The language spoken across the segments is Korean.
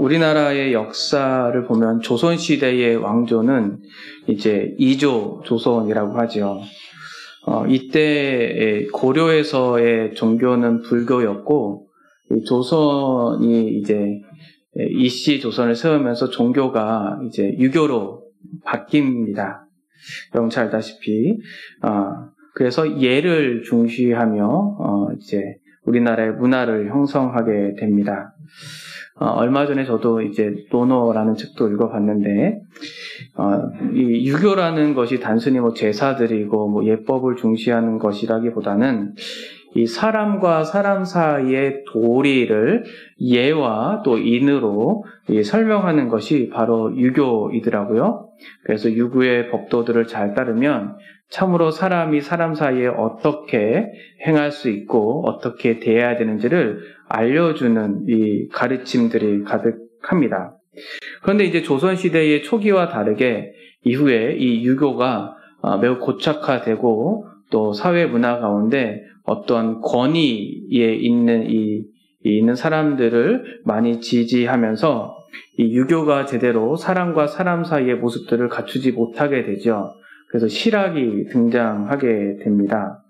우리나라의 역사를 보면 조선시대의 왕조는 이제 이조 조선이라고 하죠. 이때 고려에서의 종교는 불교였고, 조선이 이제 이씨 조선을 세우면서 종교가 이제 유교로 바뀝니다. 여러분 잘 알다시피. 그래서 예를 중시하며 이제 우리나라의 문화를 형성하게 됩니다. 얼마 전에 저도 이제 노노라는 책도 읽어봤는데, 이 유교라는 것이 단순히 뭐 제사 드리고 뭐 예법을 중시하는 것이라기보다는 이 사람과 사람 사이의 도리를 예와 또 인으로 설명하는 것이 바로 유교이더라고요. 그래서 유교의 법도들을 잘 따르면 참으로 사람이 사람 사이에 어떻게 행할 수 있고 어떻게 대해야 되는지를 알려주는 이 가르침들이 가득합니다. 그런데 이제 조선시대의 초기와 다르게 이후에 이 유교가 매우 고착화되고 또 사회 문화 가운데 어떤 권위에 있는 사람들을 많이 지지하면서 이 유교가 제대로 사람과 사람 사이의 모습들을 갖추지 못하게 되죠. 그래서 실학이 등장하게 됩니다.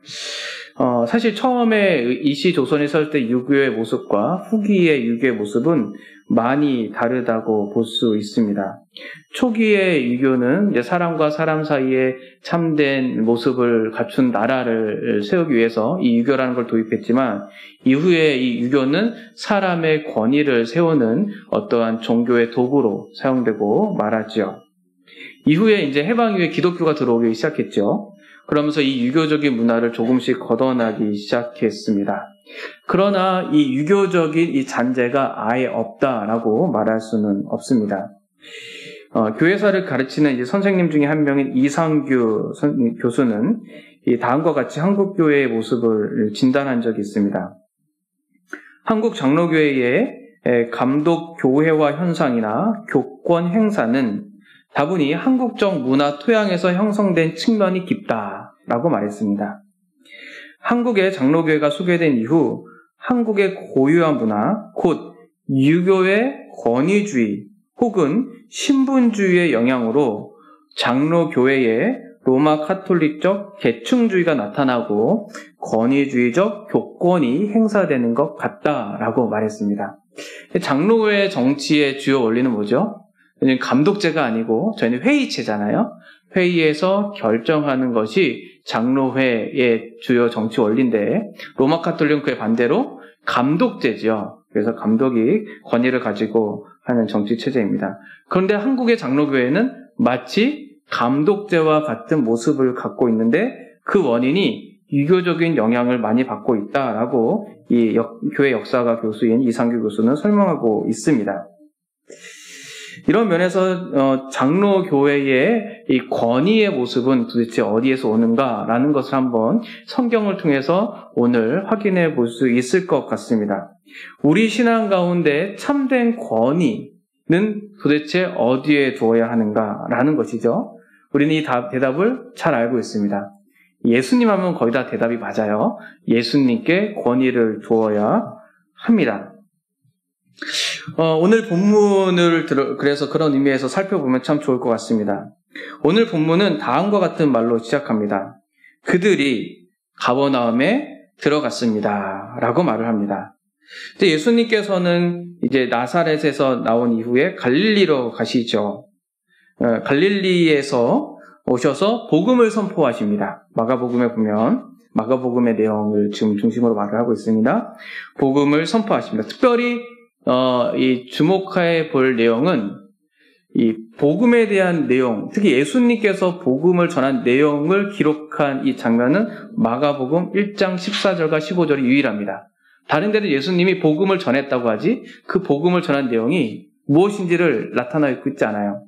사실 처음에 이씨 조선에 설 때 유교의 모습과 후기의 유교의 모습은 많이 다르다고 볼 수 있습니다. 초기의 유교는 이제 사람과 사람 사이에 참된 모습을 갖춘 나라를 세우기 위해서 이 유교라는 걸 도입했지만, 이후에 이 유교는 사람의 권위를 세우는 어떠한 종교의 도구로 사용되고 말았죠. 이후에 이제 해방 이후에 기독교가 들어오기 시작했죠. 그러면서 이 유교적인 문화를 조금씩 걷어나기 시작했습니다. 그러나 이 유교적인 이 잔재가 아예 없다라고 말할 수는 없습니다. 교회사를 가르치는 이제 선생님 중에 한 명인 이상규 교수는 이 다음과 같이 한국 교회의 모습을 진단한 적이 있습니다. 한국 장로교회의 감독 교회화 현상이나 교권 행사는 다분히 한국적 문화 토양에서 형성된 측면이 깊다라고 말했습니다. 한국의 장로교회가 소개된 이후 한국의 고유한 문화, 곧 유교의 권위주의 혹은 신분주의의 영향으로 장로교회에 로마 카톨릭적 계층주의가 나타나고 권위주의적 교권이 행사되는 것 같다라고 말했습니다. 장로교회 정치의 주요 원리는 뭐죠? 감독제가 아니고 저희는 회의체잖아요. 회의에서 결정하는 것이 장로회의 주요 정치 원리인데, 로마 카톨릭은 그에 반대로 감독제죠. 그래서 감독이 권위를 가지고 하는 정치 체제입니다. 그런데 한국의 장로교회는 마치 감독제와 같은 모습을 갖고 있는데, 그 원인이 유교적인 영향을 많이 받고 있다라고 이 교회 역사가 교수인 이상규 교수는 설명하고 있습니다. 이런 면에서 장로교회의 이 권위의 모습은 도대체 어디에서 오는가라는 것을 한번 성경을 통해서 오늘 확인해 볼 수 있을 것 같습니다. 우리 신앙 가운데 참된 권위는 도대체 어디에 두어야 하는가라는 것이죠. 우리는 이 대답을 잘 알고 있습니다. 예수님 하면 거의 다 대답이 맞아요. 예수님께 권위를 두어야 합니다. 오늘 본문을 그래서 그런 의미에서 살펴보면 참 좋을 것 같습니다. 오늘 본문은 다음과 같은 말로 시작합니다. 그들이 가버나움에 들어갔습니다 라고 말을 합니다. 근데 예수님께서는 이제 나사렛에서 나온 이후에 갈릴리로 가시죠. 갈릴리에서 오셔서 복음을 선포하십니다. 마가복음에 보면 마가복음의 내용을 지금 중심으로 말을 하고 있습니다. 복음을 선포하십니다. 특별히 이 주목해 볼 내용은 이 복음에 대한 내용, 특히 예수님께서 복음을 전한 내용을 기록한 이 장면은 마가복음 1장 14절과 15절이 유일합니다. 다른 데는 예수님이 복음을 전했다고 하지 그 복음을 전한 내용이 무엇인지를 나타나고 있지 않아요.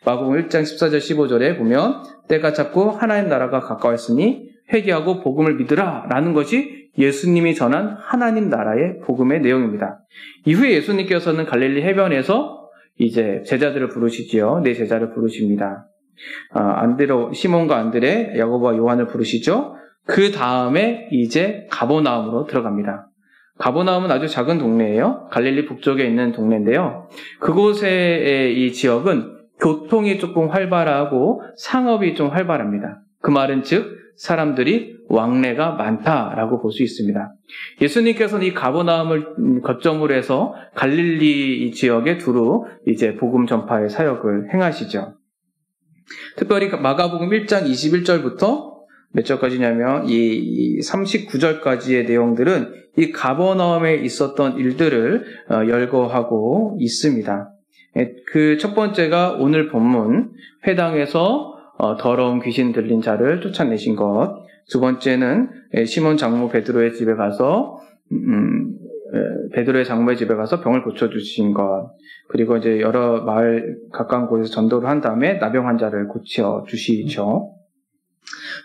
마가복음 1장 14절 15절에 보면 때가 찼고 하나님 나라가 가까웠으니 회개하고 복음을 믿으라 라는 것이 예수님이 전한 하나님 나라의 복음의 내용입니다. 이후에 예수님께서는 갈릴리 해변에서 이제 제자들을 부르시지요. 네 제자를 부르십니다. 시몬과 안드레, 야고보와 요한을 부르시죠. 그 다음에 이제 가버나움으로 들어갑니다. 가버나움은 아주 작은 동네예요. 갈릴리 북쪽에 있는 동네인데요. 그곳의 이 지역은 교통이 조금 활발하고 상업이 좀 활발합니다. 그 말은 즉 사람들이 왕래가 많다라고 볼 수 있습니다. 예수님께서는 이 가버나움을 거점으로 해서 갈릴리 지역에 두루 이제 복음 전파의 사역을 행하시죠. 특별히 마가복음 1장 21절부터 몇 절까지냐면 이 39절까지의 내용들은 이 가버나움에 있었던 일들을 열거하고 있습니다. 그 첫 번째가 오늘 본문 회당에서 더러운 귀신 들린 자를 쫓아내신 것. 두 번째는 시몬 장모 베드로의 집에 가서 베드로의 장모의 집에 가서 병을 고쳐주신 것. 그리고 이제 여러 마을 가까운 곳에서 전도를 한 다음에 나병 환자를 고쳐주시죠.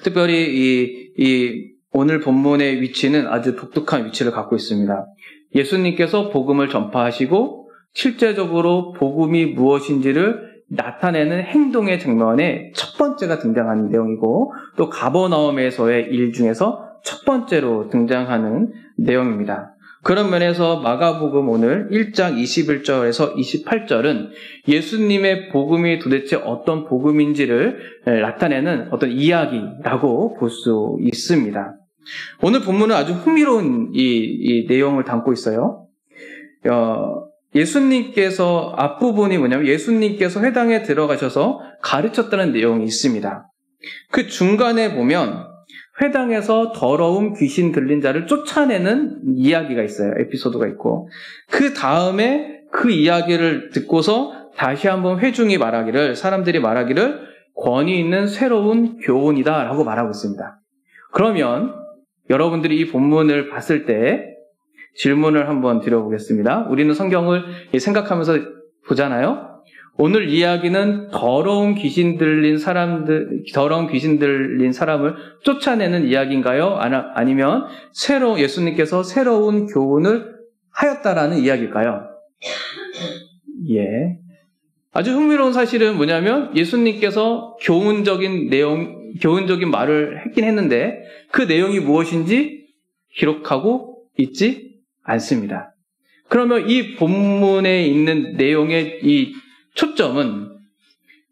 특별히 이 오늘 본문의 위치는 아주 독특한 위치를 갖고 있습니다. 예수님께서 복음을 전파하시고 실제적으로 복음이 무엇인지를 나타내는 행동의 장면에 첫 번째가 등장하는 내용이고 또 가버나움에서의 일 중에서 첫 번째로 등장하는 내용입니다. 그런 면에서 마가복음 오늘 1장 21절에서 28절은 예수님의 복음이 도대체 어떤 복음인지를 나타내는 어떤 이야기라고 볼 수 있습니다. 오늘 본문은 아주 흥미로운 이 내용을 담고 있어요. 예수님께서 앞부분이 뭐냐면 예수님께서 회당에 들어가셔서 가르쳤다는 내용이 있습니다. 그 중간에 보면 회당에서 더러운 귀신 들린 자를 쫓아내는 이야기가 있어요. 에피소드가 있고 그 다음에 그 이야기를 듣고서 다시 한번 회중이 말하기를 사람들이 말하기를 권위 있는 새로운 교훈이다 라고 말하고 있습니다. 그러면 여러분들이 이 본문을 봤을 때 질문을 한번 드려보겠습니다. 우리는 성경을 생각하면서 보잖아요. 오늘 이야기는 더러운 귀신 들린 사람을 쫓아내는 이야기인가요? 아니면 예수님께서 새로운 교훈을 하였다라는 이야기일까요? 예. 아주 흥미로운 사실은 뭐냐면 예수님께서 교훈적인 말을 했긴 했는데 그 내용이 무엇인지 기록하고 있지 않습니다. 그러면 이 본문에 있는 내용의 이 초점은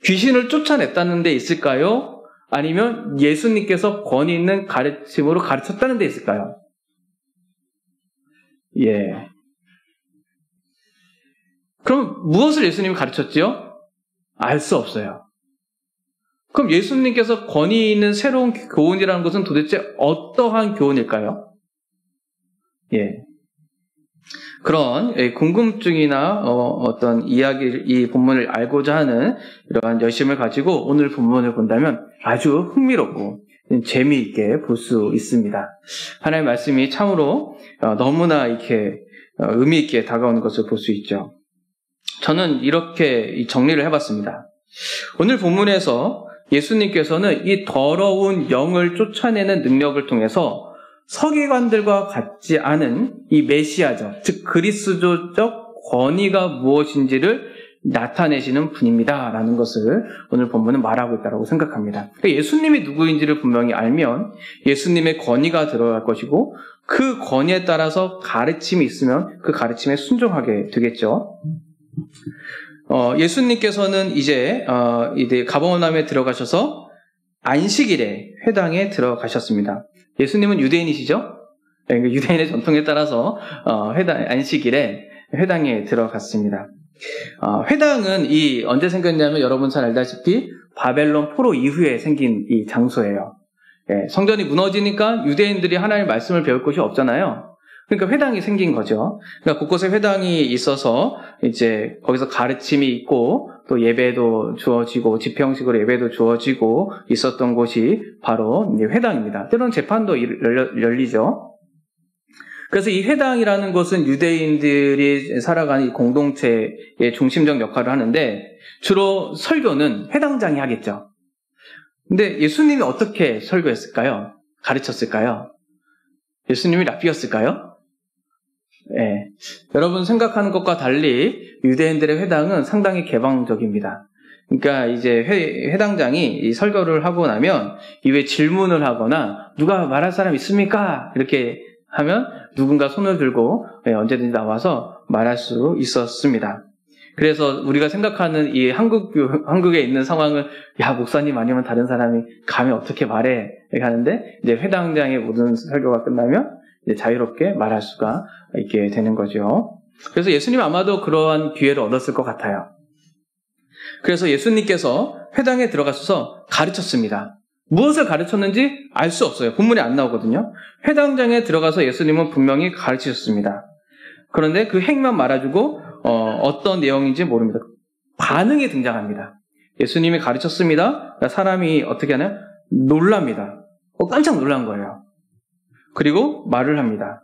귀신을 쫓아냈다는 데 있을까요? 아니면 예수님께서 권위 있는 가르침으로 가르쳤다는 데 있을까요? 예. 그럼 무엇을 예수님이 가르쳤지요? 알 수 없어요. 그럼 예수님께서 권위 있는 새로운 교훈이라는 것은 도대체 어떠한 교훈일까요? 예. 그런 궁금증이나 어떤 이 본문을 알고자 하는 이러한 열심을 가지고 오늘 본문을 본다면 아주 흥미롭고 재미있게 볼 수 있습니다. 하나님의 말씀이 참으로 너무나 이렇게 의미 있게 다가오는 것을 볼 수 있죠. 저는 이렇게 정리를 해봤습니다. 오늘 본문에서 예수님께서는 이 더러운 영을 쫓아내는 능력을 통해서 서기관들과 같지 않은 이 메시아적, 즉 그리스도적 권위가 무엇인지를 나타내시는 분입니다라는 것을 오늘 본문은 말하고 있다고 생각합니다. 그러니까 예수님이 누구인지를 분명히 알면 예수님의 권위가 들어갈 것이고 그 권위에 따라서 가르침이 있으면 그 가르침에 순종하게 되겠죠. 예수님께서는 이제 가버나움에 들어가셔서 안식일에 회당에 들어가셨습니다. 예수님은 유대인이시죠? 유대인의 전통에 따라서 안식일에 회당에 들어갔습니다. 회당은 언제 생겼냐면 여러분 잘 알다시피 바벨론 포로 이후에 생긴 이 장소예요. 성전이 무너지니까 유대인들이 하나님의 말씀을 배울 곳이 없잖아요. 그러니까 회당이 생긴 거죠. 그러니까 곳곳에 회당이 있어서 이제 거기서 가르침이 있고 또 예배도 주어지고 집회 형식으로 예배도 주어지고 있었던 곳이 바로 회당입니다. 때로는 재판도 열리죠. 그래서 이 회당이라는 것은 유대인들이 살아가는 이 공동체의 중심적 역할을 하는데 주로 설교는 회당장이 하겠죠. 근데 예수님이 어떻게 설교했을까요? 가르쳤을까요? 예수님이 랍비였을까요? 네. 여러분 생각하는 것과 달리 유대인들의 회당은 상당히 개방적입니다. 그러니까 이제 회당장이 설교를 하고 나면 이후에 질문을 하거나 누가 말할 사람 있습니까? 이렇게 하면 누군가 손을 들고 언제든지 나와서 말할 수 있었습니다. 그래서 우리가 생각하는 이 한국에 있는 상황은 야, 목사님 아니면 다른 사람이 감히 어떻게 말해? 이렇게 하는데 이제 회당장의 모든 설교가 끝나면 이제 자유롭게 말할 수가 있게 되는 거죠. 그래서 예수님 아마도 그러한 기회를 얻었을 것 같아요. 그래서 예수님께서 회당에 들어가셔서 가르쳤습니다. 무엇을 가르쳤는지 알 수 없어요. 본문에 안 나오거든요. 회당장에 들어가서 예수님은 분명히 가르치셨습니다. 그런데 그 행만 말아주고 어떤 내용인지 모릅니다. 반응이 등장합니다. 예수님이 가르쳤습니다. 사람이 어떻게 하나요? 놀랍니다. 깜짝 놀란 거예요. 그리고 말을 합니다.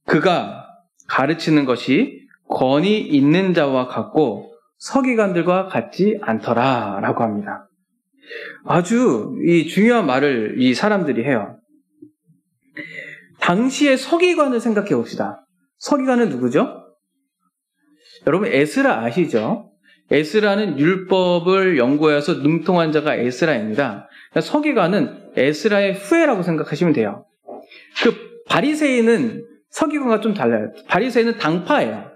그가 가르치는 것이 권위 있는 자와 같고 서기관들과 같지 않더라 라고 합니다. 아주 이 중요한 말을 이 사람들이 해요. 당시의 서기관을 생각해 봅시다. 서기관은 누구죠? 여러분 에스라 아시죠? 에스라는 율법을 연구해서 능통한 자가 에스라입니다. 서기관은 에스라의 후예라고 생각하시면 돼요. 그 바리새인은 서기관과 좀 달라요. 바리새인은 당파예요.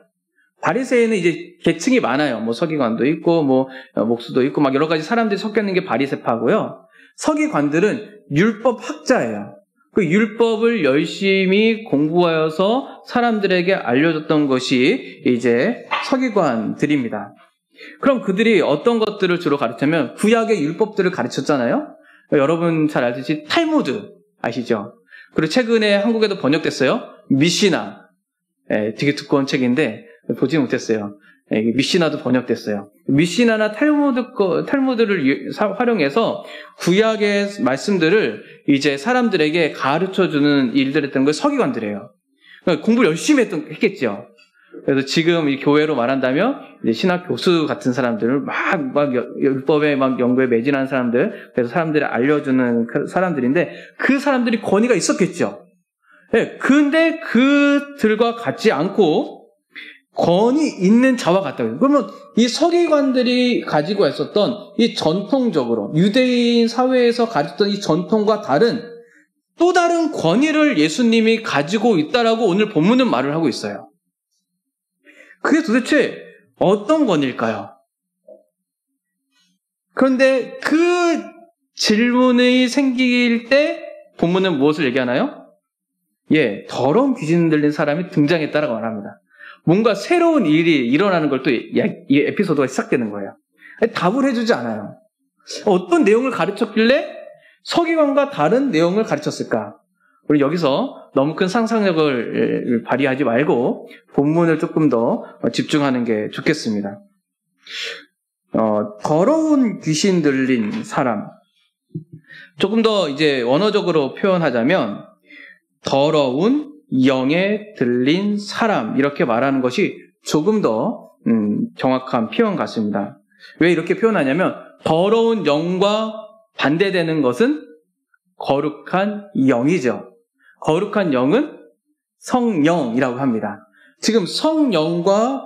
바리새인은 이제 계층이 많아요. 뭐 서기관도 있고, 뭐 목수도 있고, 막 여러 가지 사람들이 섞여 있는 게 바리새파고요. 서기관들은 율법 학자예요. 그 율법을 열심히 공부하여서 사람들에게 알려줬던 것이 이제 서기관들입니다. 그럼 그들이 어떤 것들을 주로 가르치면 구약의 율법들을 가르쳤잖아요. 여러분 잘 알듯이 탈무드 아시죠? 그리고 최근에 한국에도 번역됐어요. 미시나. 되게 두꺼운 책인데 보지 못했어요. 미시나도 번역됐어요. 미시나나 탈무드를 활용해서 구약의 말씀들을 이제 사람들에게 가르쳐주는 일들을 했던 걸 서기관들이에요. 그러니까 공부를 열심히 했겠죠. 그래서 지금 이 교회로 말한다면 이제 신학 교수 같은 사람들을 막 율법에 막 연구에 매진한 사람들, 그래서 사람들이 알려주는 사람들인데 그 사람들이 권위가 있었겠죠. 네, 근데 그들과 같지 않고 권위 있는 자와 같다고요. 그러면 이 서기관들이 가지고 있었던 이 전통적으로 유대인 사회에서 가졌던 이 전통과 다른 또 다른 권위를 예수님이 가지고 있다라고 오늘 본문은 말을 하고 있어요. 그게 도대체 어떤 권위일까요? 그런데 그 질문이 생길 때 본문은 무엇을 얘기하나요? 더러운 귀신 들린 사람이 등장했다라고 말합니다. 뭔가 새로운 일이 일어나는 걸 또 이 에피소드가 시작되는 거예요. 답을 해주지 않아요. 어떤 내용을 가르쳤길래 서기관과 다른 내용을 가르쳤을까? 우리 여기서 너무 큰 상상력을 발휘하지 말고 본문을 조금 더 집중하는 게 좋겠습니다. 더러운 귀신 들린 사람. 조금 더 이제 원어적으로 표현하자면 더러운 영에 들린 사람 이렇게 말하는 것이 조금 더 정확한 표현 같습니다. 왜 이렇게 표현하냐면 더러운 영과 반대되는 것은 거룩한 영이죠. 거룩한 영은 성령이라고 합니다. 지금 성령과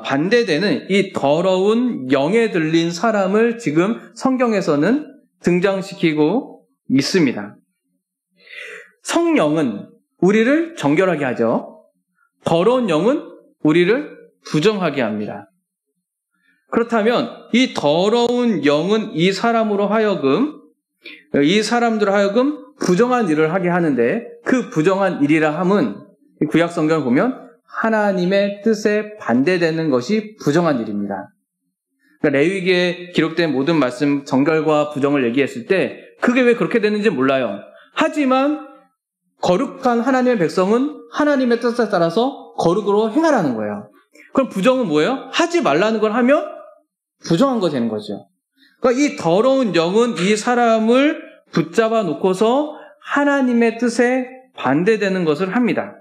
반대되는 이 더러운 영에 들린 사람을 지금 성경에서는 등장시키고 있습니다. 성령은 우리를 정결하게 하죠. 더러운 영은 우리를 부정하게 합니다. 그렇다면 이 더러운 영은 이 사람들로 하여금 부정한 일을 하게 하는데 그 부정한 일이라 함은 구약 성경을 보면 하나님의 뜻에 반대되는 것이 부정한 일입니다. 그러니까 레위기에 기록된 모든 말씀 정결과 부정을 얘기했을 때 그게 왜 그렇게 되는지 몰라요. 하지만 거룩한 하나님의 백성은 하나님의 뜻에 따라서 거룩으로 행하라는 거예요. 그럼 부정은 뭐예요? 하지 말라는 걸 하면 부정한 거 되는 거죠. 그러니까 이 더러운 영은 이 사람을 붙잡아 놓고서 하나님의 뜻에 반대되는 것을 합니다.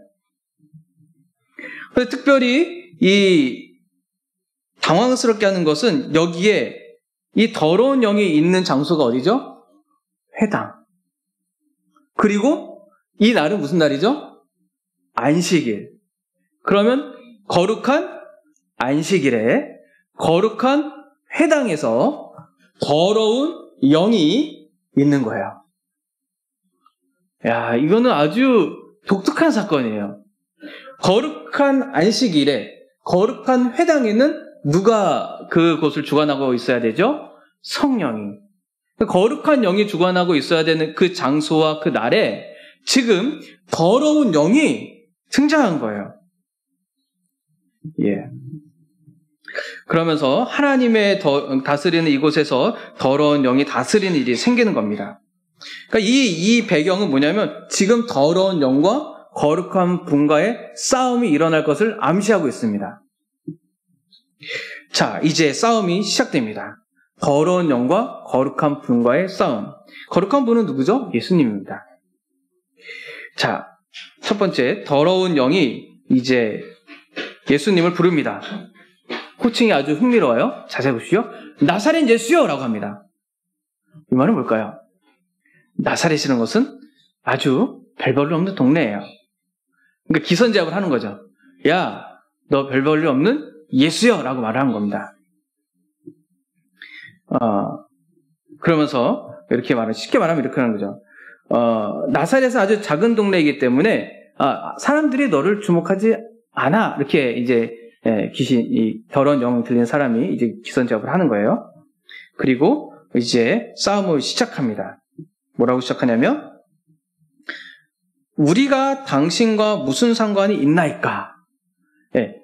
그래서 특별히 이 당황스럽게 하는 것은 여기에 이 더러운 영이 있는 장소가 어디죠? 회당. 그리고 이 날은 무슨 날이죠? 안식일. 그러면 거룩한 안식일에 거룩한 회당에서 더러운 영이 있는 거예요. 야, 이거는 아주 독특한 사건이에요. 거룩한 안식일에, 거룩한 회당에는 누가 그곳을 주관하고 있어야 되죠? 성령이. 거룩한 영이 주관하고 있어야 되는 그 장소와 그 날에 지금 더러운 영이 등장한 거예요. 예. 그러면서 하나님의 다스리는 이곳에서 더러운 영이 다스리는 일이 생기는 겁니다. 그러니까 이 배경은 뭐냐면 지금 더러운 영과 거룩한 분과의 싸움이 일어날 것을 암시하고 있습니다. 자, 이제 싸움이 시작됩니다. 더러운 영과 거룩한 분과의 싸움. 거룩한 분은 누구죠? 예수님입니다. 자, 첫 번째, 더러운 영이 이제 예수님을 부릅니다. 호칭이 아주 흥미로워요. 자세히 보시죠. 나사렛 예수여! 라고 합니다. 이 말은 뭘까요? 나사렛이라는 것은 아주 별 볼일 없는 동네예요. 그러니까 기선제압을 하는 거죠. 야, 너 별 볼일 없는 예수여! 라고 말을 한 겁니다. 그러면서 이렇게 쉽게 말하면 이렇게 하는 거죠. 나사렛은 아주 작은 동네이기 때문에 사람들이 너를 주목하지 않아. 이렇게 이제 이 더러운 영 들린 사람이 이제 기선제압을 하는 거예요. 그리고 이제 싸움을 시작합니다. 뭐라고 시작하냐면 우리가 당신과 무슨 상관이 있나이까?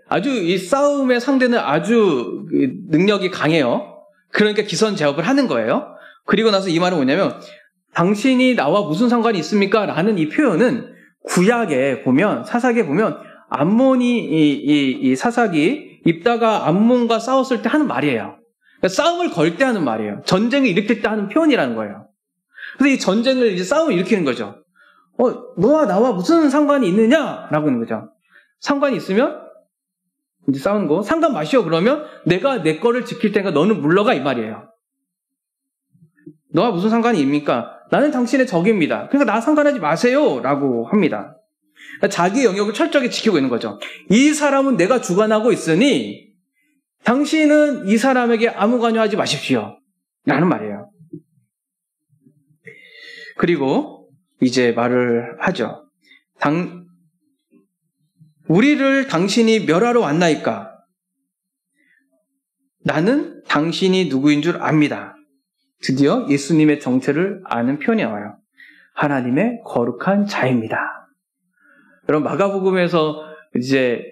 아주 이 싸움의 상대는 아주 능력이 강해요. 그러니까 기선제압을 하는 거예요. 그리고 나서 이 말은 뭐냐면 당신이 나와 무슨 상관이 있습니까? 라는 이 표현은 구약에 보면, 사사기에 보면 암몬이 이 사사기 입다가 암몬과 싸웠을 때 하는 말이에요. 그러니까 싸움을 걸 때 하는 말이에요. 전쟁을 일으킬 때 하는 표현이라는 거예요. 그래서 이 전쟁을 이제 싸움을 일으키는 거죠. 너와 나와 무슨 상관이 있느냐? 라고 하는 거죠. 상관이 있으면 이제 싸우는 거. 상관 마시오. 그러면 내가 내 거를 지킬 테니까 너는 물러가 이 말이에요. 너와 무슨 상관이 있습니까? 나는 당신의 적입니다. 그러니까 나 상관하지 마세요. 라고 합니다. 자기 영역을 철저하게 지키고 있는 거죠. 이 사람은 내가 주관하고 있으니 당신은 이 사람에게 아무 관여하지 마십시오. 라는 말이에요. 그리고 이제 말을 하죠. 우리를 당신이 멸하러 왔나이까? 나는 당신이 누구인 줄 압니다. 드디어 예수님의 정체를 아는 표현이 나와요. 하나님의 거룩한 자입니다. 여러분, 마가복음에서 이제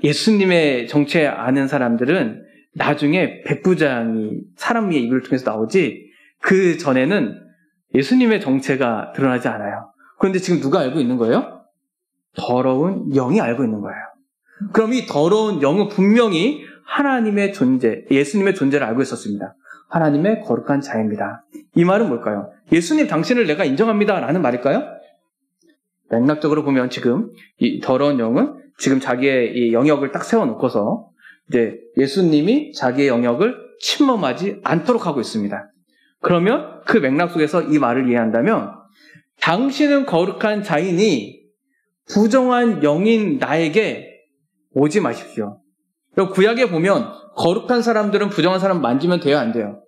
예수님의 정체 아는 사람들은 나중에 백부장이 사람의 입을 통해서 나오지, 그 전에는 예수님의 정체가 드러나지 않아요. 그런데 지금 누가 알고 있는 거예요? 더러운 영이 알고 있는 거예요. 그럼 이 더러운 영은 분명히 하나님의 존재, 예수님의 존재를 알고 있었습니다. 하나님의 거룩한 자입니다. 이 말은 뭘까요? 예수님 당신을 내가 인정합니다 라는 말일까요? 맥락적으로 보면 지금 이 더러운 영은 지금 자기의 이 영역을 딱 세워놓고서 이제 예수님이 자기의 영역을 침범하지 않도록 하고 있습니다. 그러면 그 맥락 속에서 이 말을 이해한다면 당신은 거룩한 자이니 부정한 영인 나에게 오지 마십시오. 구약에 보면 거룩한 사람들은 부정한 사람 만지면 돼요, 안 돼요?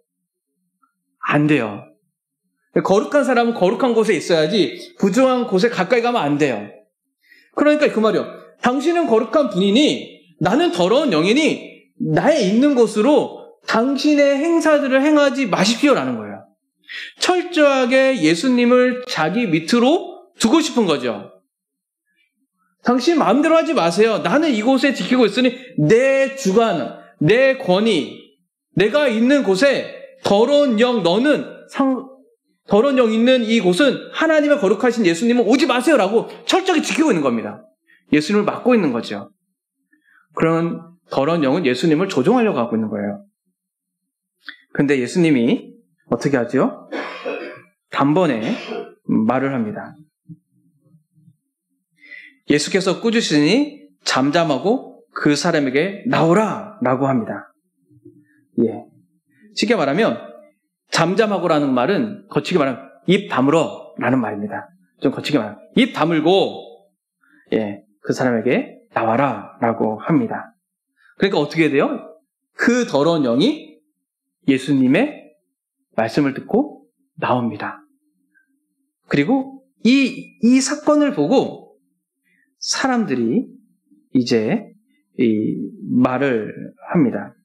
안 돼요. 거룩한 사람은 거룩한 곳에 있어야지 부정한 곳에 가까이 가면 안 돼요. 그러니까 그 말이요. 당신은 거룩한 분이니 나는 더러운 영이니 나의 있는 곳으로 당신의 행사들을 행하지 마십시오라는 거예요. 철저하게 예수님을 자기 밑으로 두고 싶은 거죠. 당신 마음대로 하지 마세요. 나는 이곳에 지키고 있으니 내 주관, 내 권위, 내가 있는 곳에 더러운 영, 더러운 영 있는 이곳은 하나님의 거룩하신 예수님은 오지 마세요라고 철저하게 지키고 있는 겁니다. 예수님을 막고 있는 거죠. 그런 더러운 영은 예수님을 조종하려고 하고 있는 거예요. 그런데 예수님이 어떻게 하죠? 단번에 말을 합니다. 예수께서 꾸짖으시니 잠잠하고 그 사람에게 나오라 라고 합니다. 예. 쉽게 말하면 잠잠하고라는 말은 거치게 말하면 입 다물어 라는 말입니다. 좀 거치게 말하면 입 다물고 그 사람에게 나와라 라고 합니다. 그러니까 어떻게 돼요? 그 더러운 영이 예수님의 말씀을 듣고 나옵니다. 그리고 이 사건을 보고 사람들이 이제 이 말을 합니다.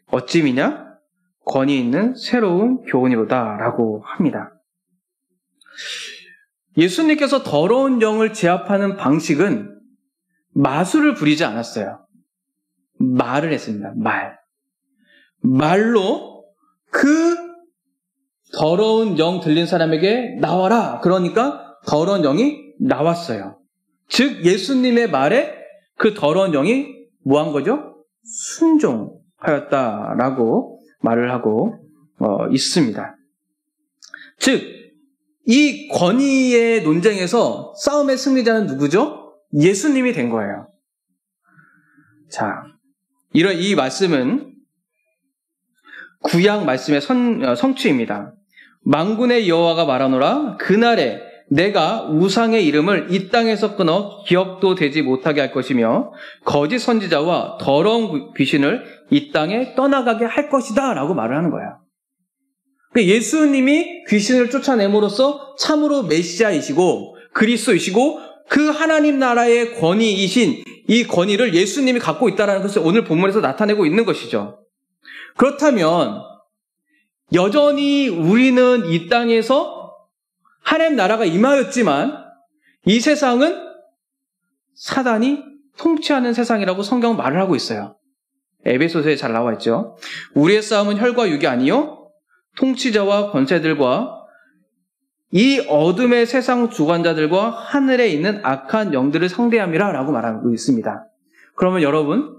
어찌미냐? 권위 있는 새로운 교훈이로다라고 합니다. 예수님께서 더러운 영을 제압하는 방식은 마술을 부리지 않았어요. 말을 했습니다. 말로 그 더러운 영 들린 사람에게 나와라. 그러니까 더러운 영이 나왔어요. 즉 예수님의 말에 그 더러운 영이 뭐한 거죠? 순종하였다라고 말을 하고 있습니다. 즉 이 권위의 논쟁에서 싸움의 승리자는 누구죠? 예수님이 된 거예요. 자, 이 말씀은 구약 말씀의 성취입니다. 만군의 여호와가 말하노라 그날에 내가 우상의 이름을 이 땅에서 끊어 기억도 되지 못하게 할 것이며 거짓 선지자와 더러운 귀신을 이 땅에 떠나가게 할 것이다 라고 말을 하는 거예요. 예수님이 귀신을 쫓아냄으로써 참으로 메시아이시고 그리스도이시고 그 하나님 나라의 권위이신 이 권위를 예수님이 갖고 있다는 것을 오늘 본문에서 나타내고 있는 것이죠. 그렇다면 여전히 우리는 이 땅에서 하나님 나라가 임하였지만 이 세상은 사단이 통치하는 세상이라고 성경은 말을 하고 있어요. 에베소서에 잘 나와 있죠. 우리의 싸움은 혈과 육이 아니요 통치자와 권세들과 이 어둠의 세상 주관자들과 하늘에 있는 악한 영들을 상대함이라 라고 말하고 있습니다. 그러면 여러분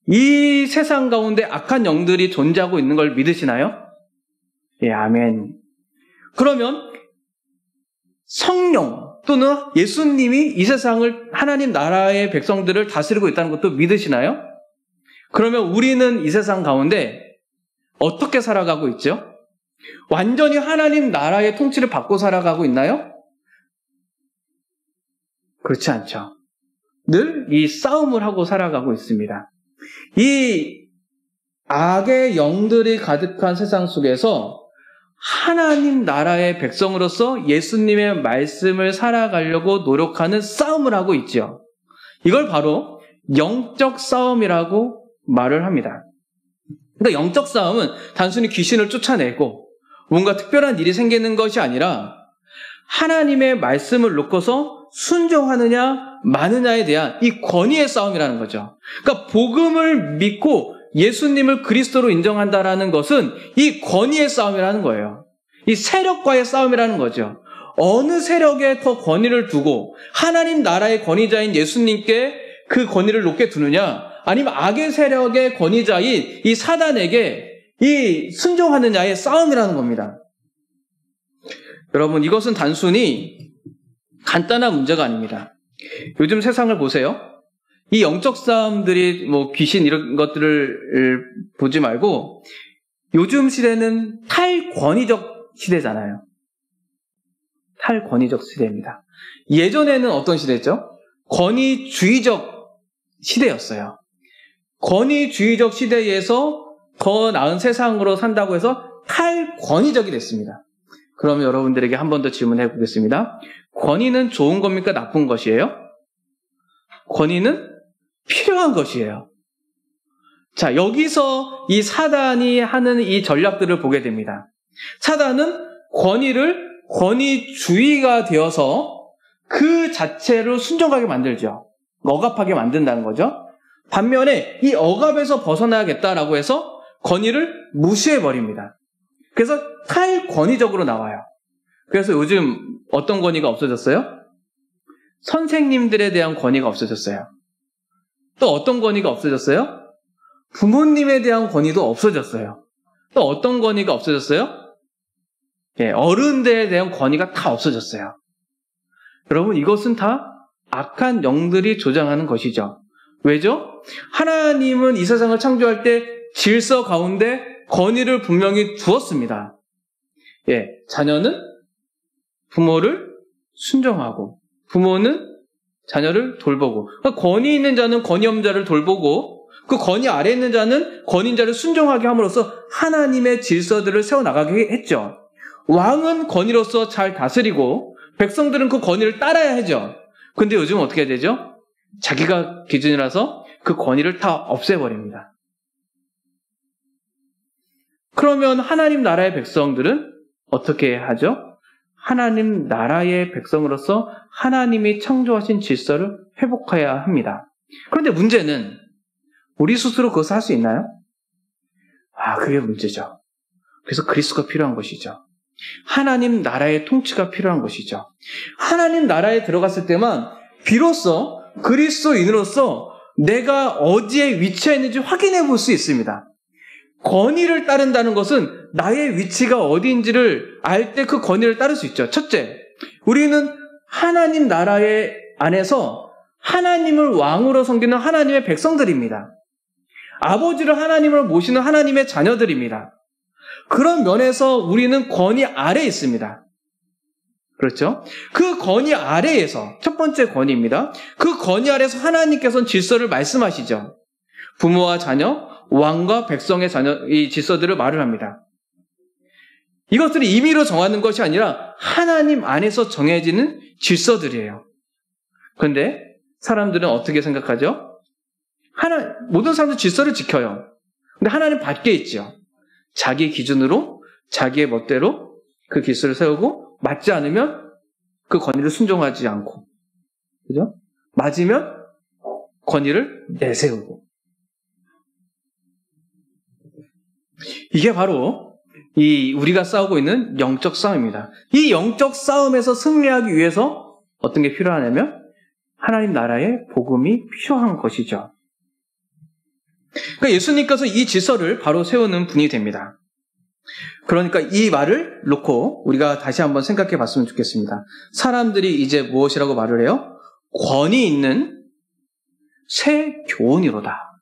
이 세상 가운데 악한 영들이 존재하고 있는 걸 믿으시나요? 예, 아멘. 그러면 성령 또는 예수님이 이 세상을 하나님 나라의 백성들을 다스리고 있다는 것도 믿으시나요? 그러면 우리는 이 세상 가운데 어떻게 살아가고 있죠? 완전히 하나님 나라의 통치를 받고 살아가고 있나요? 그렇지 않죠. 늘 이 싸움을 하고 살아가고 있습니다. 이 악의 영들이 가득한 세상 속에서 하나님 나라의 백성으로서 예수님의 말씀을 살아가려고 노력하는 싸움을 하고 있죠. 이걸 바로 영적 싸움이라고 말을 합니다. 그러니까 영적 싸움은 단순히 귀신을 쫓아내고 뭔가 특별한 일이 생기는 것이 아니라 하나님의 말씀을 놓고서 순종하느냐 마느냐에 대한 이 권위의 싸움이라는 거죠. 그러니까 복음을 믿고 예수님을 그리스도로 인정한다라는 것은 이 권위의 싸움이라는 거예요. 이 세력과의 싸움이라는 거죠. 어느 세력에 더 권위를 두고 하나님 나라의 권위자인 예수님께 그 권위를 높게 두느냐 아니면 악의 세력의 권위자인 이 사단에게 이 순종하느냐의 싸움이라는 겁니다. 여러분 이것은 단순히 간단한 문제가 아닙니다. 요즘 세상을 보세요. 이 영적 싸움들이 뭐 귀신 이런 것들을 보지 말고 요즘 시대는 탈권위적 시대잖아요. 탈권위적 시대입니다. 예전에는 어떤 시대죠? 권위주의적 시대였어요. 권위주의적 시대에서 더 나은 세상으로 산다고 해서 탈권위적이 됐습니다. 그럼 여러분들에게 한 번 더 질문해 보겠습니다. 권위는 좋은 겁니까? 나쁜 것이에요? 권위는 필요한 것이에요. 자, 여기서 이 사단이 하는 이 전략들을 보게 됩니다. 사단은 권위를 권위주의가 되어서 그 자체로 순종하게 만들죠. 억압하게 만든다는 거죠. 반면에 이 억압에서 벗어나야겠다라고 해서 권위를 무시해버립니다. 그래서 탈권위적으로 나와요. 그래서 요즘 어떤 권위가 없어졌어요? 선생님들에 대한 권위가 없어졌어요. 또 어떤 권위가 없어졌어요? 부모님에 대한 권위도 없어졌어요. 또 어떤 권위가 없어졌어요? 예, 어른들에 대한 권위가 다 없어졌어요. 여러분 이것은 다 악한 영들이 조장하는 것이죠. 왜죠? 하나님은 이 세상을 창조할 때 질서 가운데 권위를 분명히 두었습니다. 예, 자녀는 부모를 순종하고 부모는 자녀를 돌보고 그러니까 권위 있는 자는 권위 없는 자를 돌보고 그 권위 아래에 있는 자는 권위인 자를 순종하게 함으로써 하나님의 질서들을 세워나가게 했죠. 왕은 권위로서 잘 다스리고 백성들은 그 권위를 따라야 하죠. 근데 요즘은 어떻게 되죠? 자기가 기준이라서 그 권위를 다 없애버립니다. 그러면 하나님 나라의 백성들은 어떻게 하죠? 하나님 나라의 백성으로서 하나님이 창조하신 질서를 회복해야 합니다. 그런데 문제는 우리 스스로 그것을 할 수 있나요? 그게 문제죠. 그래서 그리스도가 필요한 것이죠. 하나님 나라의 통치가 필요한 것이죠. 하나님 나라에 들어갔을 때만 비로소 그리스도인으로서 내가 어디에 위치해 있는지 확인해 볼 수 있습니다. 권위를 따른다는 것은 나의 위치가 어디인지를 알 때 그 권위를 따를 수 있죠. 첫째, 우리는 하나님 나라의 안에서 하나님을 왕으로 섬기는 하나님의 백성들입니다. 아버지를 하나님으로 모시는 하나님의 자녀들입니다. 그런 면에서 우리는 권위 아래에 있습니다. 그렇죠? 그 권위 아래에서, 첫 번째 권위입니다. 그 권위 아래에서 하나님께서는 질서를 말씀하시죠. 부모와 자녀, 왕과 백성의 자녀, 이 질서들을 말을 합니다. 이것들을 임의로 정하는 것이 아니라 하나님 안에서 정해지는 질서들이에요. 그런데 사람들은 어떻게 생각하죠? 모든 사람들 질서를 지켜요. 근데 하나님 밖에 있죠. 자기 기준으로, 자기의 멋대로 그 질서를 세우고, 맞지 않으면 그 권위를 순종하지 않고, 그죠? 맞으면 권위를 내세우고. 이게 바로 우리가 싸우고 있는 영적 싸움입니다. 이 영적 싸움에서 승리하기 위해서 어떤 게 필요하냐면 하나님 나라의 복음이 필요한 것이죠. 그러니까 예수님께서 이 질서를 바로 세우는 분이 됩니다. 그러니까 이 말을 놓고 우리가 다시 한번 생각해 봤으면 좋겠습니다. 사람들이 이제 무엇이라고 말을 해요? 권위 있는 새 교훈이로다.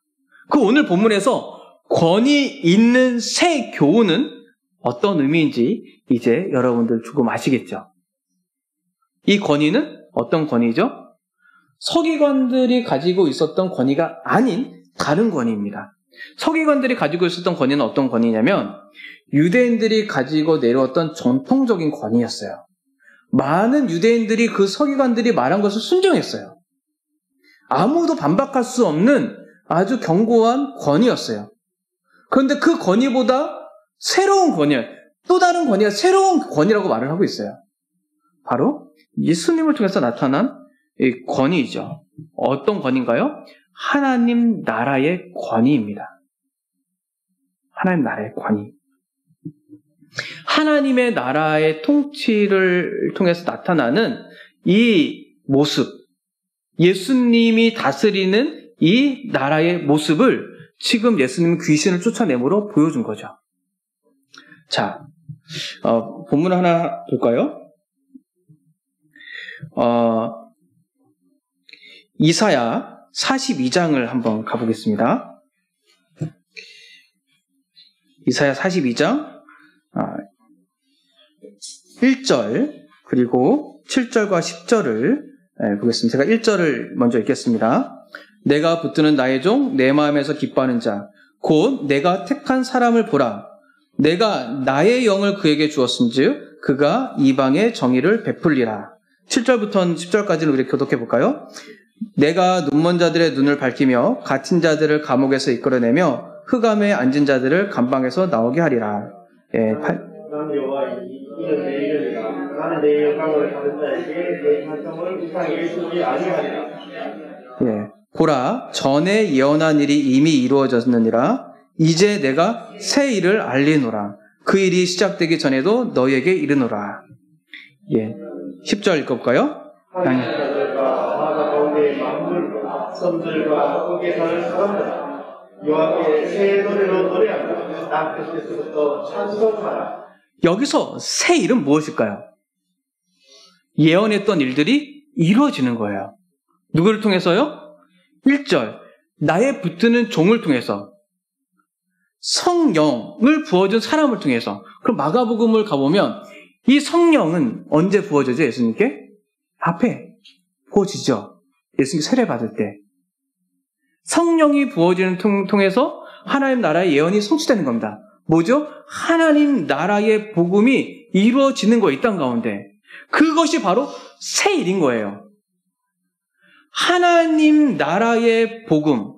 그 오늘 본문에서 권위 있는 새 교훈은 어떤 의미인지 이제 여러분들 조금 아시겠죠? 이 권위는 어떤 권위죠? 서기관들이 가지고 있었던 권위가 아닌 다른 권위입니다. 서기관들이 가지고 있었던 권위는 어떤 권위냐면 유대인들이 가지고 내려왔던 전통적인 권위였어요. 많은 유대인들이 그 서기관들이 말한 것을 순종했어요. 아무도 반박할 수 없는 아주 견고한 권위였어요. 그런데 그 권위보다 새로운 권위, 또 다른 권위가 새로운 권위라고 말을 하고 있어요. 바로 예수님을 통해서 나타난 이 권위이죠. 어떤 권위인가요? 하나님 나라의 권위입니다. 하나님 나라의 권위. 하나님의 나라의 통치를 통해서 나타나는 이 모습, 예수님이 다스리는 이 나라의 모습을 지금 예수님은 귀신을 쫓아내므로 보여준 거죠. 자, 본문 하나 볼까요? 이사야 42장을 한번 가보겠습니다. 이사야 42장 1절 그리고 7절과 10절을 보겠습니다. 제가 1절을 먼저 읽겠습니다. 내가 붙드는 나의 종 내 마음에서 기뻐하는 자 곧 내가 택한 사람을 보라. 내가 나의 영을 그에게 주었은즉 그가 이방의 정의를 베풀리라. 7절부터 10절까지는 우리 교독해 볼까요? 내가 눈먼 자들의 눈을 밝히며 갇힌 자들을 감옥에서 이끌어내며 흑암에 앉은 자들을 감방에서 나오게 하리라. 예, 보라, 전에 예언한 일이 이미 이루어졌느니라. 이제 내가 새 일을 알리노라. 그 일이 시작되기 전에도 너희에게 이르노라. 예, 10절 읽어볼까요? 섬들과 거기에 사는 사람들아 여호와께 새 노래로 노래하라. 땅 끝에서부터 찬송하라. 여기서 새 일은 무엇일까요? 예언했던 일들이 이루어지는 거예요. 누구를 통해서요? 1절 나의 붙드는 종을 통해서 성령을 부어준 사람을 통해서. 그럼 마가복음을 가보면 이 성령은 언제 부어져죠? 예수님께? 앞에 부어지죠. 예수님이 세례받을 때. 성령이 부어지는 통해서 하나님 나라의 예언이 성취되는 겁니다. 뭐죠? 하나님 나라의 복음이 이루어지는 거예요. 이 땅 가운데. 그것이 바로 새 일인 거예요. 하나님 나라의 복음,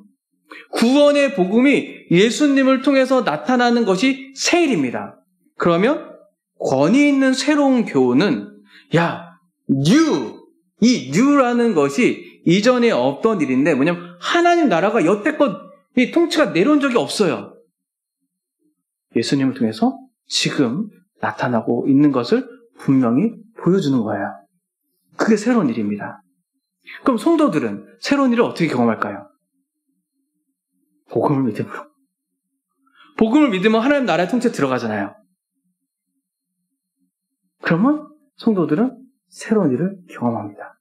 구원의 복음이 예수님을 통해서 나타나는 것이 새 일입니다. 그러면 권위 있는 새로운 교훈은 이 뉴라는 것이 이전에 없던 일인데 뭐냐면 하나님 나라가 여태껏 이 통치가 내려온 적이 없어요. 예수님을 통해서 지금 나타나고 있는 것을 분명히 보여주는 거예요. 그게 새로운 일입니다. 그럼 성도들은 새로운 일을 어떻게 경험할까요? 복음을 믿음으로. 복음을 믿으면 하나님 나라의 통치에 들어가잖아요. 그러면 성도들은 새로운 일을 경험합니다.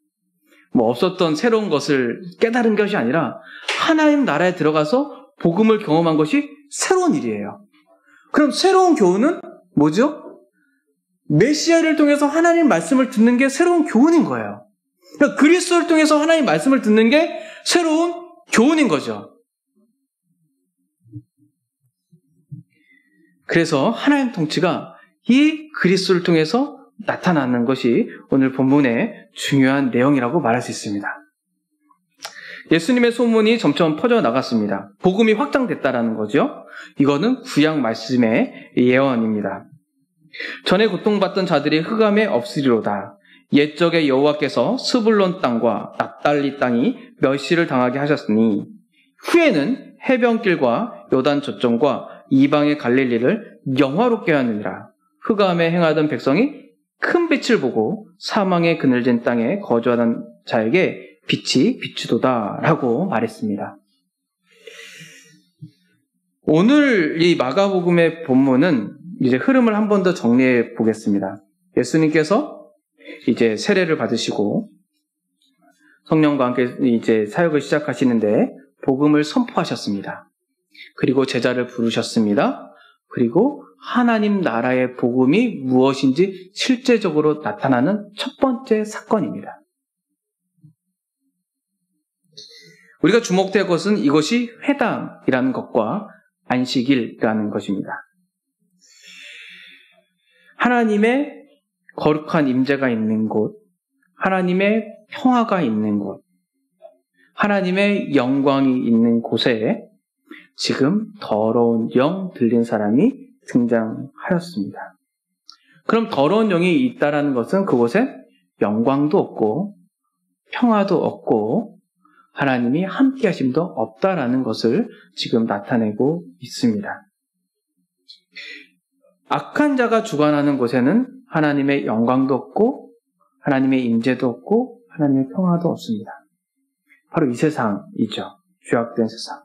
없었던 새로운 것을 깨달은 것이 아니라 하나님 나라에 들어가서 복음을 경험한 것이 새로운 일이에요. 그럼 새로운 교훈은 뭐죠? 메시아를 통해서 하나님 말씀을 듣는 게 새로운 교훈인 거예요. 그러니까 그리스도를 통해서 하나님 말씀을 듣는 게 새로운 교훈인 거죠. 그래서 하나님 통치가 이 그리스도를 통해서 나타나는 것이 오늘 본문의 중요한 내용이라고 말할 수 있습니다. 예수님의 소문이 점점 퍼져나갔습니다. 복음이 확장됐다라는 거죠. 이거는 구약 말씀의 예언입니다. 전에 고통받던 자들이 흑암에 없으리로다. 옛적에 여호와께서 스불론 땅과 납달리 땅이 멸시를 당하게 하셨으니 후에는 해변길과 요단 저점과 이방의 갈릴리를 영화롭게 하느니라. 흑암에 행하던 백성이 큰 빛을 보고 사망의 그늘진 땅에 거주하던 자에게 빛이 비추도다 라고 말했습니다. 오늘 이 마가복음의 본문은 이제 흐름을 한 번 더 정리해 보겠습니다. 예수님께서 이제 세례를 받으시고 성령과 함께 이제 사역을 시작하시는데 복음을 선포하셨습니다. 그리고 제자를 부르셨습니다. 그리고 하나님 나라의 복음이 무엇인지 실제적으로 나타나는 첫 번째 사건입니다. 우리가 주목될 것은 이것이 회당이라는 것과 안식일이라는 것입니다. 하나님의 거룩한 임재가 있는 곳, 하나님의 평화가 있는 곳, 하나님의 영광이 있는 곳에 지금 더러운 영 들린 사람이 등장하였습니다. 그럼 더러운 영이 있다라는 것은 그곳에 영광도 없고 평화도 없고 하나님이 함께 하심도 없다라는 것을 지금 나타내고 있습니다. 악한 자가 주관하는 곳에는 하나님의 영광도 없고 하나님의 임재도 없고 하나님의 평화도 없습니다. 바로 이 세상이죠. 죄악된 세상.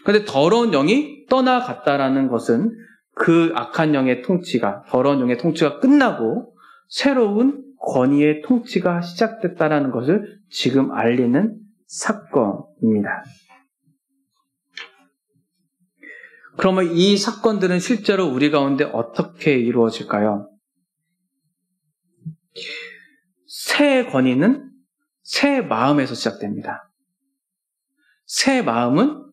그런데 더러운 영이 떠나갔다라는 것은 그 악한 영의 통치가, 더러운 영의 통치가 끝나고 새로운 권위의 통치가 시작됐다라는 것을 지금 알리는 사건입니다. 그러면 이 사건들은 실제로 우리 가운데 어떻게 이루어질까요? 새 권위는 새 마음에서 시작됩니다. 새 마음은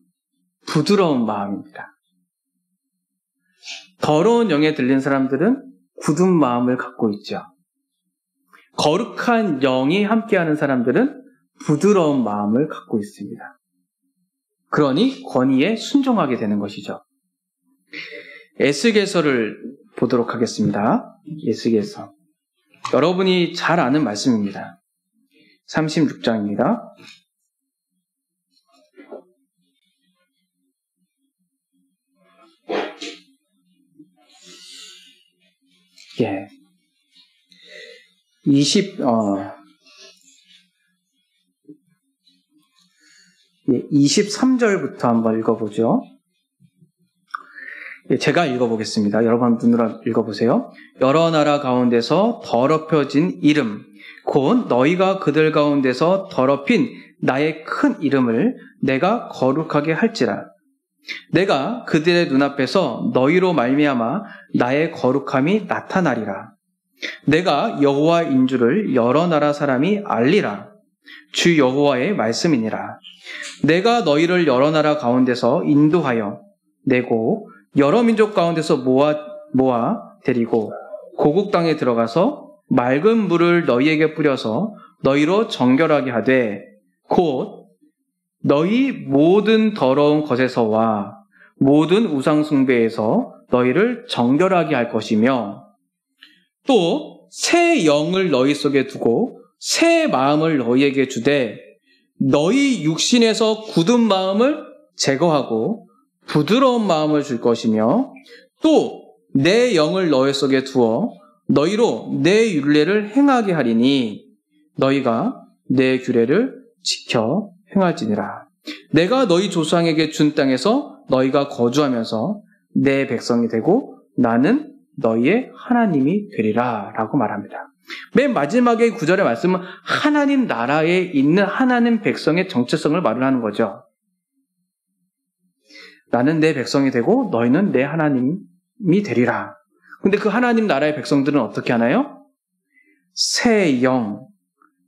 부드러운 마음입니다. 더러운 영에 들린 사람들은 굳은 마음을 갖고 있죠. 거룩한 영이 함께하는 사람들은 부드러운 마음을 갖고 있습니다. 그러니 권위에 순종하게 되는 것이죠. 에스겔서를 보도록 하겠습니다. 에스겔서. 여러분이 잘 아는 말씀입니다. 36장입니다. 예. 23절부터 한번 읽어보죠. 제가 읽어보겠습니다. 여러분 눈으로 읽어보세요. 여러 나라 가운데서 더럽혀진 이름, 곧 너희가 그들 가운데서 더럽힌 나의 큰 이름을 내가 거룩하게 할지라. 내가 그들의 눈앞에서 너희로 말미암아 나의 거룩함이 나타나리라. 내가 여호와인 줄을 여러 나라 사람이 알리라. 주 여호와의 말씀이니라. 내가 너희를 여러 나라 가운데서 인도하여 내고 여러 민족 가운데서 모아 데리고 고국 땅에 들어가서 맑은 물을 너희에게 뿌려서 너희로 정결하게 하되 곧 너희 모든 더러운 것에서와 모든 우상 숭배에서 너희를 정결하게 할 것이며 또 새 영을 너희 속에 두고 새 마음을 너희에게 주되 너희 육신에서 굳은 마음을 제거하고 부드러운 마음을 줄 것이며 또 내 영을 너희 속에 두어 너희로 내 율례를 행하게 하리니 너희가 내 규례를 지켜 행할지니라. 내가 너희 조상에게 준 땅에서 너희가 거주하면서 내 백성이 되고 나는 너희의 하나님이 되리라 라고 말합니다. 맨 마지막에 9절의 말씀은 하나님 나라에 있는 하나님 백성의 정체성을 말을 하는 거죠. 나는 내 백성이 되고 너희는 내 하나님이 되리라. 근데 그 하나님 나라의 백성들은 어떻게 하나요? 새 영,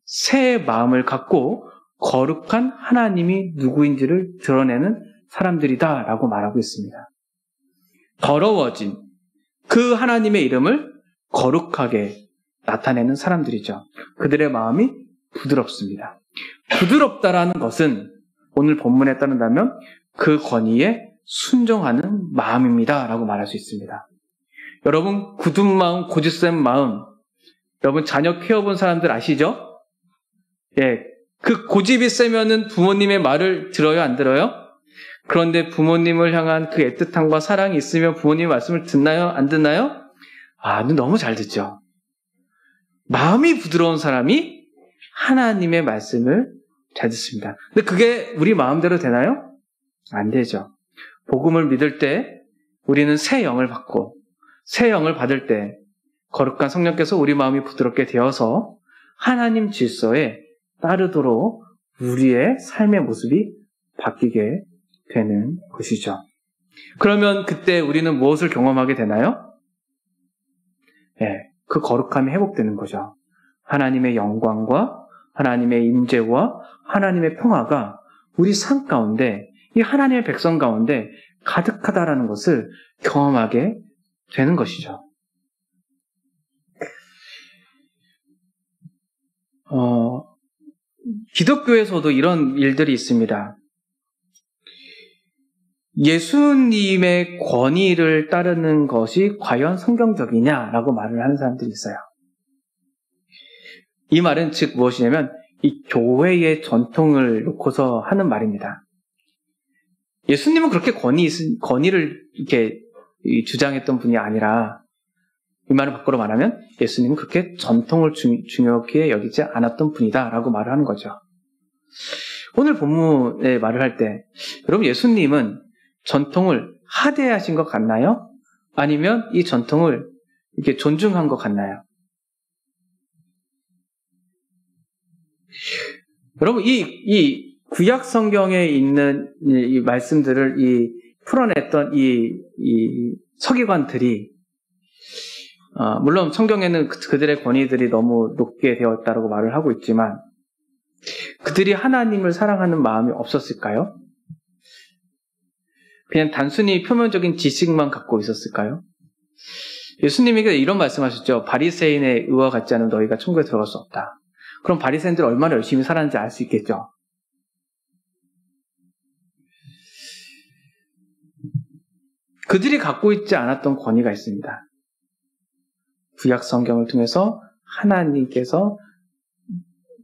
새 마음을 갖고 거룩한 하나님이 누구인지를 드러내는 사람들이다 라고 말하고 있습니다. 더러워진 그 하나님의 이름을 거룩하게 나타내는 사람들이죠. 그들의 마음이 부드럽습니다. 부드럽다라는 것은 오늘 본문에 따른다면 그 권위에 순종하는 마음입니다 라고 말할 수 있습니다. 여러분 굳은 마음, 고집센 마음, 여러분 자녀 키워본 사람들 아시죠? 예, 그 고집이 세면은 부모님의 말을 들어요, 안 들어요? 그런데 부모님을 향한 그 애틋함과 사랑이 있으면 부모님의 말씀을 듣나요, 안 듣나요? 너무 잘 듣죠. 마음이 부드러운 사람이 하나님의 말씀을 잘 듣습니다. 근데 그게 우리 마음대로 되나요? 안 되죠. 복음을 믿을 때 우리는 새 영을 받고 새 영을 받을 때 거룩한 성령께서 우리 마음이 부드럽게 되어서 하나님 질서에 따르도록 우리의 삶의 모습이 바뀌게 되는 것이죠. 그러면 그때 우리는 무엇을 경험하게 되나요? 그 거룩함이 회복되는 거죠. 하나님의 영광과 하나님의 임재와 하나님의 평화가 우리 삶 가운데, 이 하나님의 백성 가운데 가득하다라는 것을 경험하게 되는 것이죠. 기독교에서도 이런 일들이 있습니다. 예수님의 권위를 따르는 것이 과연 성경적이냐라고 말을 하는 사람들이 있어요. 이 말은 즉 무엇이냐면 이 교회의 전통을 놓고서 하는 말입니다. 예수님은 그렇게 권위를 이렇게 주장했던 분이 아니라, 이 말을 바꾸로 말하면 예수님은 그렇게 전통을 중요하게 여기지 않았던 분이다라고 말을 하는 거죠. 오늘 본문에 말을 할 때 여러분 예수님은 전통을 하대하신 것 같나요? 아니면 이 전통을 이렇게 존중한 것 같나요? 여러분 이 구약 성경에 있는 이 말씀들을 풀어냈던 이 서기관들이 물론 성경에는 그들의 권위들이 너무 높게 되었다라고 말을 하고 있지만 그들이 하나님을 사랑하는 마음이 없었을까요? 그냥 단순히 표면적인 지식만 갖고 있었을까요? 예수님에게 이런 말씀하셨죠. 바리새인의 의와 같지 않으면 너희가 천국에 들어갈 수 없다. 그럼 바리새인들이 얼마나 열심히 살았는지 알 수 있겠죠. 그들이 갖고 있지 않았던 권위가 있습니다. 구약 성경을 통해서 하나님께서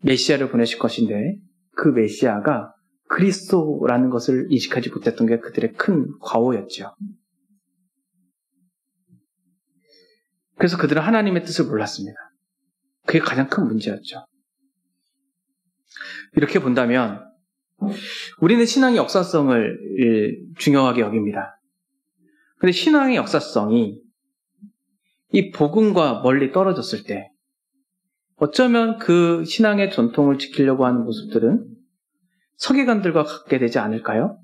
메시아를 보내실 것인데 그 메시아가 그리스도라는 것을 인식하지 못했던 게 그들의 큰 과오였죠. 그래서 그들은 하나님의 뜻을 몰랐습니다. 그게 가장 큰 문제였죠. 이렇게 본다면 우리는 신앙의 역사성을 중요하게 여깁니다. 그런데 신앙의 역사성이 이 복음과 멀리 떨어졌을 때 어쩌면 그 신앙의 전통을 지키려고 하는 모습들은 서기관들과 같게 되지 않을까요?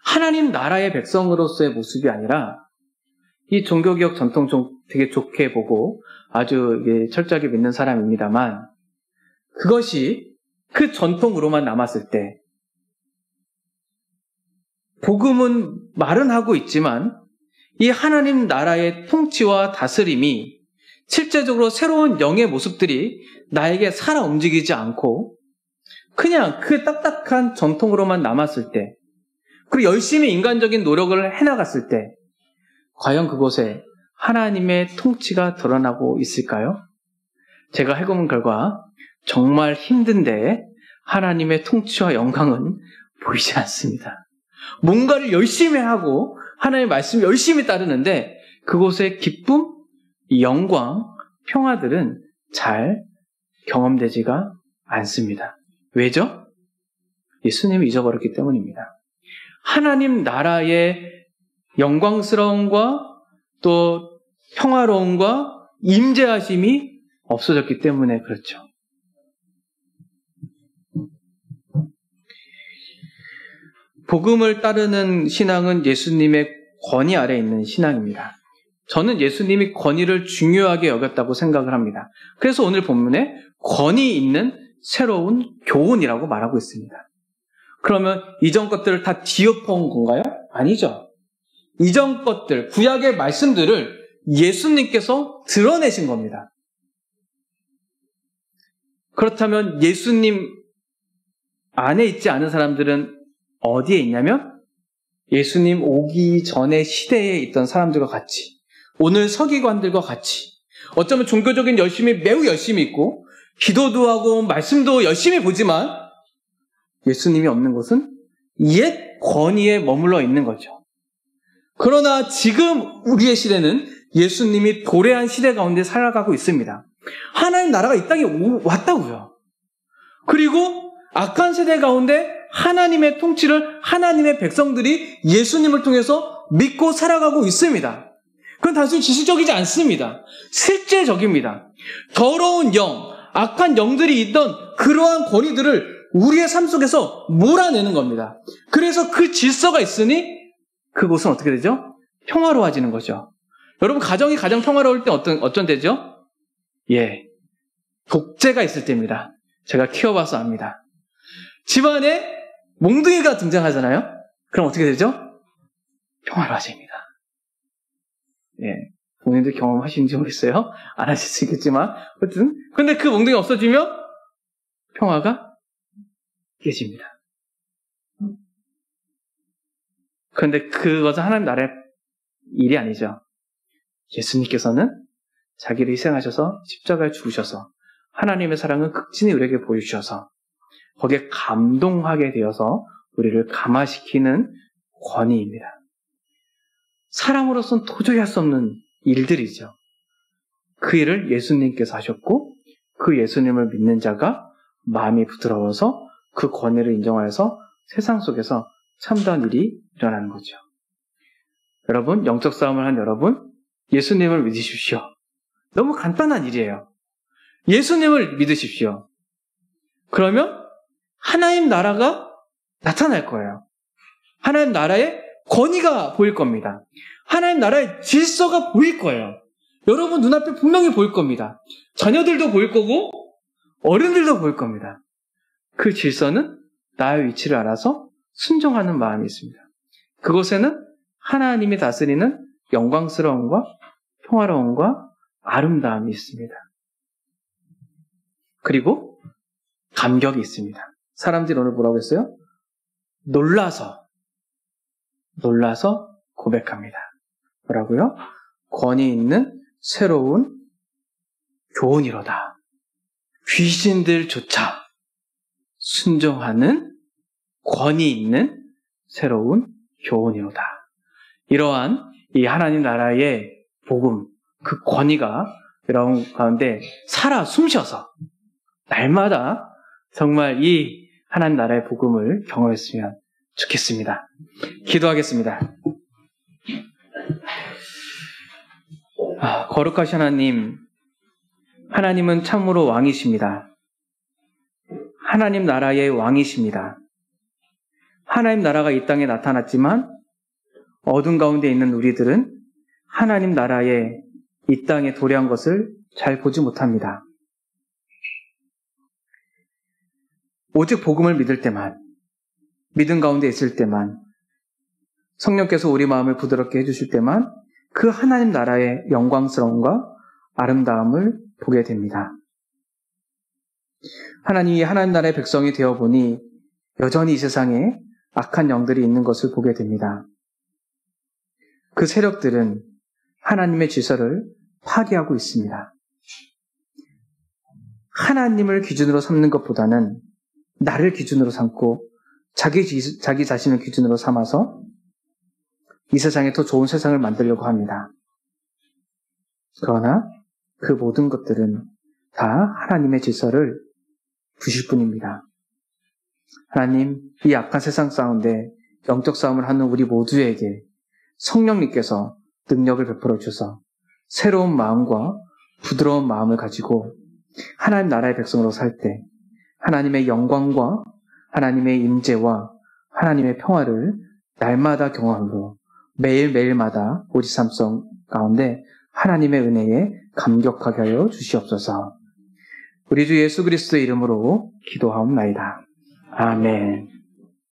하나님 나라의 백성으로서의 모습이 아니라 이 종교개혁 전통 되게 좋게 보고 아주 철저하게 믿는 사람입니다만 그것이 그 전통으로만 남았을 때 복음은 말은 하고 있지만 이 하나님 나라의 통치와 다스림이 실제적으로 새로운 영의 모습들이 나에게 살아 움직이지 않고 그냥 그 딱딱한 전통으로만 남았을 때, 그리고 열심히 인간적인 노력을 해나갔을 때 과연 그곳에 하나님의 통치가 드러나고 있을까요? 제가 해본 결과 정말 힘든데 하나님의 통치와 영광은 보이지 않습니다. 뭔가를 열심히 하고 하나님의 말씀을 열심히 따르는데 그곳의 기쁨, 영광, 평화들은 잘 경험되지가 않습니다. 왜죠? 예수님이 잊어버렸기 때문입니다. 하나님 나라의 영광스러움과 또 평화로움과 임재하심이 없어졌기 때문에 그렇죠. 복음을 따르는 신앙은 예수님의 권위 아래에 있는 신앙입니다. 저는 예수님이 권위를 중요하게 여겼다고 생각을 합니다. 그래서 오늘 본문에 권위 있는 새로운 교훈이라고 말하고 있습니다. 그러면 이전 것들을 다 뒤엎어온 건가요? 아니죠. 이전 것들, 구약의 말씀들을 예수님께서 드러내신 겁니다. 그렇다면 예수님 안에 있지 않은 사람들은 어디에 있냐면 예수님 오기 전의 시대에 있던 사람들과 같이, 오늘 서기관들과 같이, 어쩌면 종교적인 열심이 매우 열심히 있고 기도도 하고 말씀도 열심히 보지만 예수님이 없는 곳은 옛 권위에 머물러 있는 거죠. 그러나 지금 우리의 시대는 예수님이 도래한 시대 가운데 살아가고 있습니다. 하나님 나라가 이 땅에 왔다고요. 그리고 악한 세대 가운데 하나님의 통치를 하나님의 백성들이 예수님을 통해서 믿고 살아가고 있습니다. 그건 단순히 지식적이지 않습니다. 실제적입니다. 더러운 영, 악한 영들이 있던 그러한 권위들을 우리의 삶 속에서 몰아내는 겁니다. 그래서 그 질서가 있으니 그곳은 어떻게 되죠? 평화로워지는 거죠. 여러분, 가정이 가장 평화로울 때 어쩐 때죠? 예, 독재가 있을 때입니다. 제가 키워봐서 압니다. 집안에 몽둥이가 등장하잖아요? 그럼 어떻게 되죠? 평화로워집니다. 예, 본인들 경험하시는지 모르겠어요. 안 하실 수 있겠지만 어쨌든 근데 그 몽둥이 없어지면 평화가 깨집니다. 그런데 그것은 하나님 나라의 일이 아니죠. 예수님께서는 자기를 희생하셔서 십자가에 죽으셔서 하나님의 사랑을 극진히 우리에게 보여주셔서 거기에 감동하게 되어서 우리를 감화시키는 권위입니다. 사람으로서는 도저히 할 수 없는 일들이죠. 그 일을 예수님께서 하셨고 그 예수님을 믿는 자가 마음이 부드러워서 그 권위를 인정하여서 세상 속에서 참다운 일이 일어나는 거죠. 여러분, 영적 싸움을 한 여러분, 예수님을 믿으십시오. 너무 간단한 일이에요. 예수님을 믿으십시오. 그러면 하나님 나라가 나타날 거예요. 하나님 나라의 권위가 보일 겁니다. 하나님 나라의 질서가 보일 거예요. 여러분 눈앞에 분명히 보일 겁니다. 자녀들도 보일 거고 어른들도 보일 겁니다. 그 질서는 나의 위치를 알아서 순종하는 마음이 있습니다. 그곳에는 하나님이 다스리는 영광스러움과 평화로움과 아름다움이 있습니다. 그리고 감격이 있습니다. 사람들이 오늘 뭐라고 했어요? 놀라서 고백합니다. 뭐라고요? 권위 있는 새로운 교훈이로다. 귀신들조차 순종하는 권위 있는 새로운 교훈이로다. 이러한 이 하나님 나라의 복음, 그 권위가 여러분 가운데 살아 숨쉬어서 날마다 정말 이 하나님 나라의 복음을 경험했으면 좋겠습니다. 기도하겠습니다. 거룩하신 하나님, 하나님은 참으로 왕이십니다. 하나님 나라의 왕이십니다. 하나님 나라가 이 땅에 나타났지만 어둠 가운데 있는 우리들은 하나님 나라의 이 땅에 도래한 것을 잘 보지 못합니다. 오직 복음을 믿을 때만, 믿음 가운데 있을 때만, 성령께서 우리 마음을 부드럽게 해주실 때만 그 하나님 나라의 영광스러움과 아름다움을 보게 됩니다. 하나님이 하나님 나라의 백성이 되어보니 여전히 이 세상에 악한 영들이 있는 것을 보게 됩니다. 그 세력들은 하나님의 질서를 파괴하고 있습니다. 하나님을 기준으로 삼는 것보다는 나를 기준으로 삼고 자기 자신을 기준으로 삼아서 이 세상에 더 좋은 세상을 만들려고 합니다. 그러나 그 모든 것들은 다 하나님의 질서를 부실 뿐입니다. 하나님, 이 악한 세상 가운데 영적 싸움을 하는 우리 모두에게 성령님께서 능력을 베풀어 주셔서 새로운 마음과 부드러운 마음을 가지고 하나님 나라의 백성으로 살 때 하나님의 영광과 하나님의 임재와 하나님의 평화를 날마다 경험으로 매일매일마다 우리 삶 가운데 하나님의 은혜에 감격하게 하여 주시옵소서. 우리 주 예수 그리스도의 이름으로 기도하옵나이다. 아멘.